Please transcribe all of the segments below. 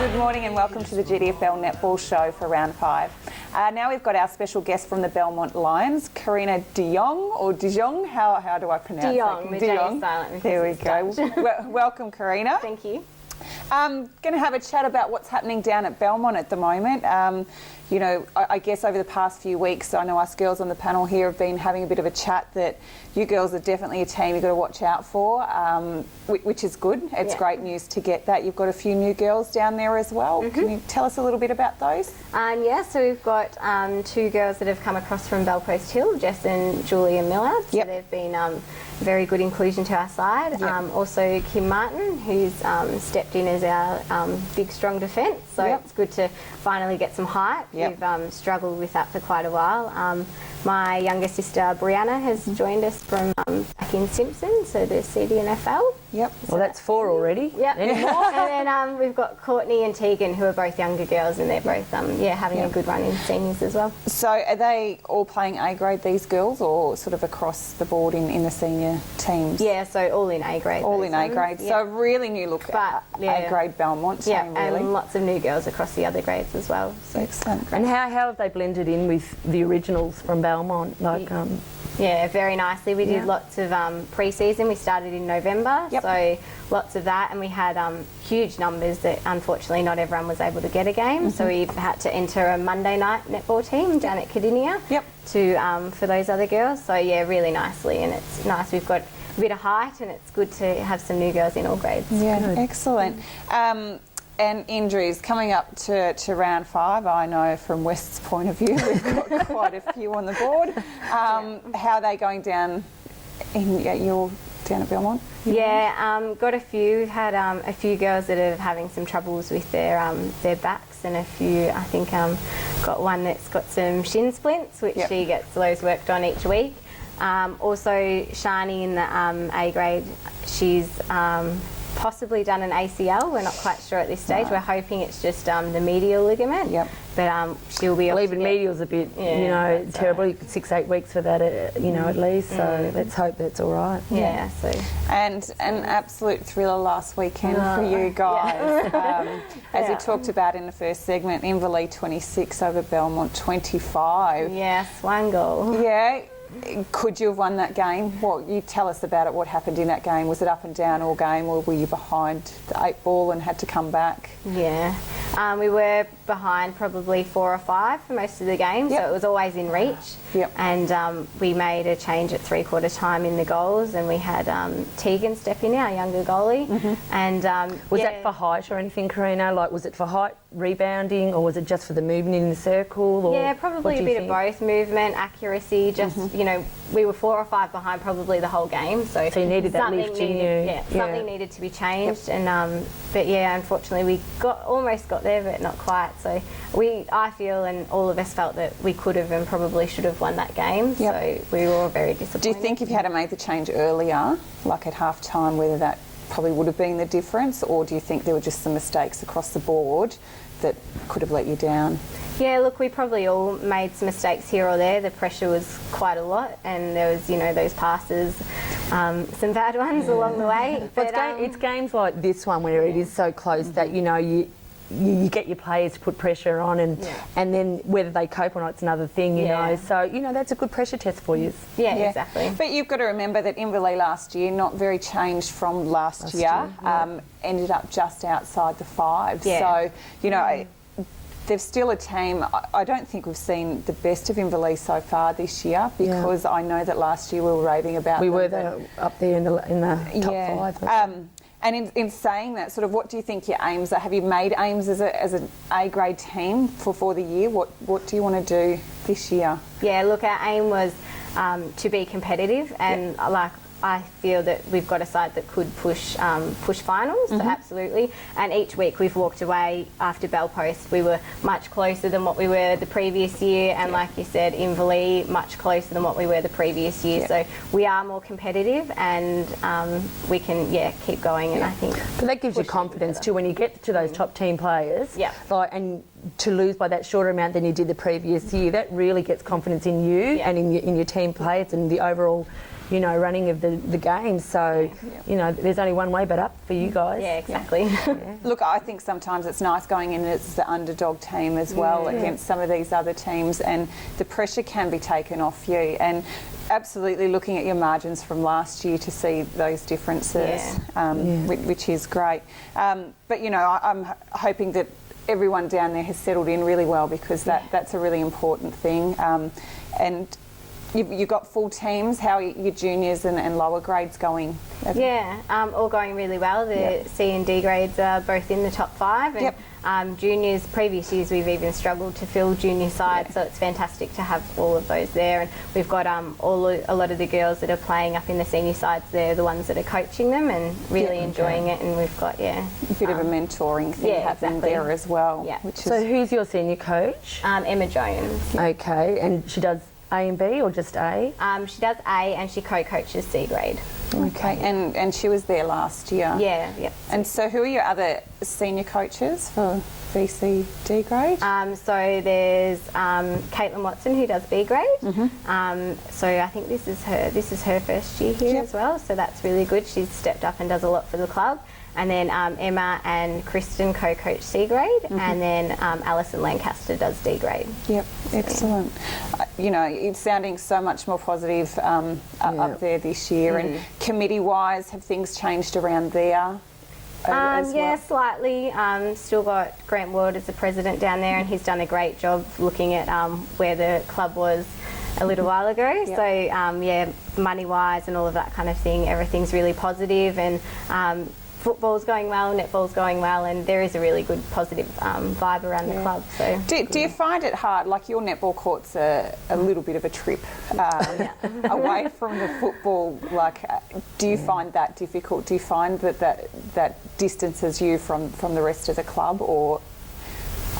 Good morning and welcome to the GDFL Netball show for round 5. Now we've got our special guest from the Belmont Lions, Fiona Neil or Dijon. How do I pronounce Dijon, it? the J is silent. There we go. Welcome, Fiona. Thank you. Going to have a chat about what's happening down at Belmont at the moment. You know, I guess over the past few weeks, I know us girls on the panel here have been having a bit of a chat that you girls are definitely a team you've got to watch out for, which is good. It's great news to get that. You've got a few new girls down there as well. Can you tell us a little bit about those? So we've got 2 girls that have come across from Belpost Hill, Jess and Julia Millard. So they've been very good inclusion to our side. Also Kim Martin, who's stepped in as our big strong defence. So it's good to finally get some height. We've struggled with that for quite a while. My younger sister Brianna has joined us from back in Simpson, so the CDNFL. Well, that's 4 already. And then we've got Courtney and Tegan, who are both younger girls, and they're both having a good run in seniors as well. So are they all playing A grade, these girls, or sort of across the board in the senior teams? Yeah, so all in A grade. All in A grade. So a really new look at A grade Belmont team, really. And lots of new girls across the other grades as well. So. Excellent. And how have they blended in with the originals from Belmont? Yeah, very nicely. We did lots of pre-season. We started in November, so lots of that, and we had huge numbers that unfortunately not everyone was able to get a game. So we had to enter a Monday night netball team down at Cardinia to for those other girls. So yeah, really nicely, and it's nice. We've got a bit of height, and it's good to have some new girls in all grades. Yeah, excellent. And injuries coming up to round 5. I know from West's point of view we've got quite a few on the board. How are they going down down at Belmont? Got a few. We've had a few girls that are having some troubles with their backs, and a few, I think, got one that's got some shin splints, which she gets those worked on each week. Also, Shani in the A grade, she's possibly done an ACL. We're not quite sure at this stage. We're hoping it's just the medial ligament. But she'll be. Well, even medial's a bit, terrible. 6-8 weeks for that, at least. So let's hope that's all right. So. And an absolute thriller last weekend for you guys. As you talked about in the first segment, Inverleigh 26 over Belmont 25. Yes, 1 goal. Yeah. Could you have won that game? Well, you tell us about it. What happened in that game? Was it up and down all game, or were you behind the 8 ball and had to come back? We were behind probably 4 or 5 for most of the game, so it was always in reach. And we made a change at 3/4 time in the goals, and we had Tegan step in, our younger goalie. And was that for height or anything, Karina? Like, was it for height, rebounding, or was it just for the movement in the circle? Or probably a bit of both. Movement, accuracy, just we were 4 or 5 behind probably the whole game, so you needed that lift in you. Something needed to be changed, and but unfortunately we almost got there, but not quite. So I feel, and all of us felt that we could have and probably should have won that game. So we were all very disappointed. Do you think if you had made the change earlier, like at half time, whether that probably would have been the difference, or do you think there were just some mistakes across the board that could have let you down? Yeah, look, we probably all made some mistakes here or there. The pressure was quite a lot, and there was, those passes, some bad ones along the way. But it's games like this one where it is so close that, you get your players to put pressure on, and then whether they cope or not, it's another thing, you know. So, that's a good pressure test for you. Yeah, exactly. But you've got to remember that Inverleigh last year, not very changed from last year, ended up just outside the 5. So, they're still a team. I don't think we've seen the best of Inverleigh so far this year, because I know that last year we were raving about them. We were up there in the top 5. And in saying that, sort of, what do you think your aims are? Have you made aims as an A grade team for the year? What do you want to do this year? Yeah, look, our aim was to be competitive, and I feel that we've got a side that could push finals, so absolutely. And each week we've walked away after Belpost. We were much closer than what we were the previous year, and like you said, Inverleigh much closer than what we were the previous year. So we are more competitive, and we can keep going. And I think, but that gives you confidence too when you get to those top team players. And to lose by that shorter amount than you did the previous year, that really gets confidence in you and in your team players and the overall you know, running of the game. So, you know, there's only one way but up for you guys. Yeah, exactly. Look, I think sometimes it's nice going in as the underdog team as well against some of these other teams, and the pressure can be taken off you. And absolutely looking at your margins from last year to see those differences, which is great. But, you know, I'm hoping that everyone down there has settled in really well, because that's a really important thing. And you've got full teams. How are your juniors and lower grades going? Yeah, all going really well. The C and D grades are both in the top 5, and juniors, previous years we've even struggled to fill junior sides, so it's fantastic to have all of those there. And we've got a lot of the girls that are playing up in the senior sides. They're the ones that are coaching them and really enjoying it. And we've got a bit of a mentoring thing happening there as well. Yeah. So who's your senior coach? Emma Jones. Okay, and she does A and B or just A? She does A, and she co-coaches C grade. Okay, and she was there last year. Yeah. And so who are your other senior coaches for BCD grade? So there's Caitlin Watson, who does B grade. So I think this is her first year here as well, so that's really good. She's stepped up and does a lot for the club. And then Emma and Kristen co-coach C grade, and then Alison Lancaster does D grade. Yep, excellent. You know, it's sounding so much more positive up there this year. And committee-wise, have things changed around there? Yeah, slightly. Still got Grant Ward as the president down there, and he's done a great job looking at where the club was a little while ago. So yeah, money-wise and all of that kind of thing, everything's really positive, and football's going well, netball's going well, and there is a really good positive vibe around the club. So do you find it hard, like your netball court's a little bit of a trip away from the football, like do you find that difficult? Do you find that distances you from the rest of the club, or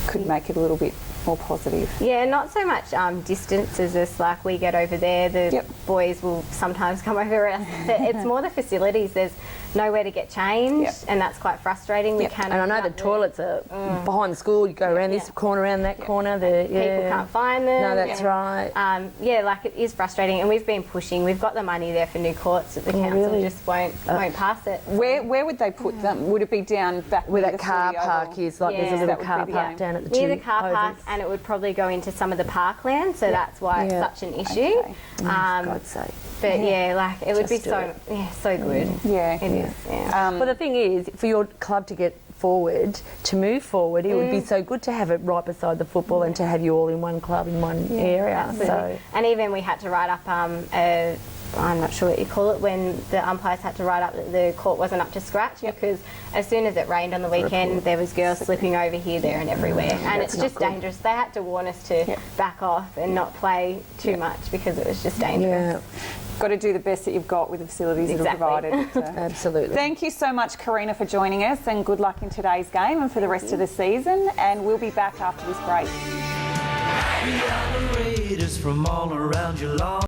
could make it a little bit more positive? Yeah, not so much distance as just like we get over there, the boys will sometimes come over us. It's more the facilities. There's nowhere to get changed, and that's quite frustrating. We can, and I know the toilets are behind the school. You go around this corner, around that corner. People can't find them. No, that's right. Yeah, like it is frustrating, and we've been pushing. We've got the money there for new courts, but the council just won't pass it. Where would they put them? Would it be down back where near that the car footy park oval? is? Like there's a little car park down at the near the car park, and it would probably go into some of the parkland, so that's why it's such an issue. Okay. God's sake. But yeah, like it would be so good. Yeah, it is. Yeah. Well, the thing is, for your club to get forward, to move forward, it would be so good to have it right beside the football and to have you all in one club in one area. Absolutely. So, and even we had to write up I'm not sure what you call it, when the umpires had to write up that the court wasn't up to scratch, because as soon as it rained on the weekend, there was girls slipping over here, there and everywhere, and it's just dangerous. They had to warn us to back off and not play too much, because it was just dangerous. Got to do the best that you've got with the facilities that are provided. So. Absolutely. Thank you so much, Karina, for joining us, and good luck in today's game and for the rest of the season, and we'll be back after this break. We are the Raiders from all around your lawn.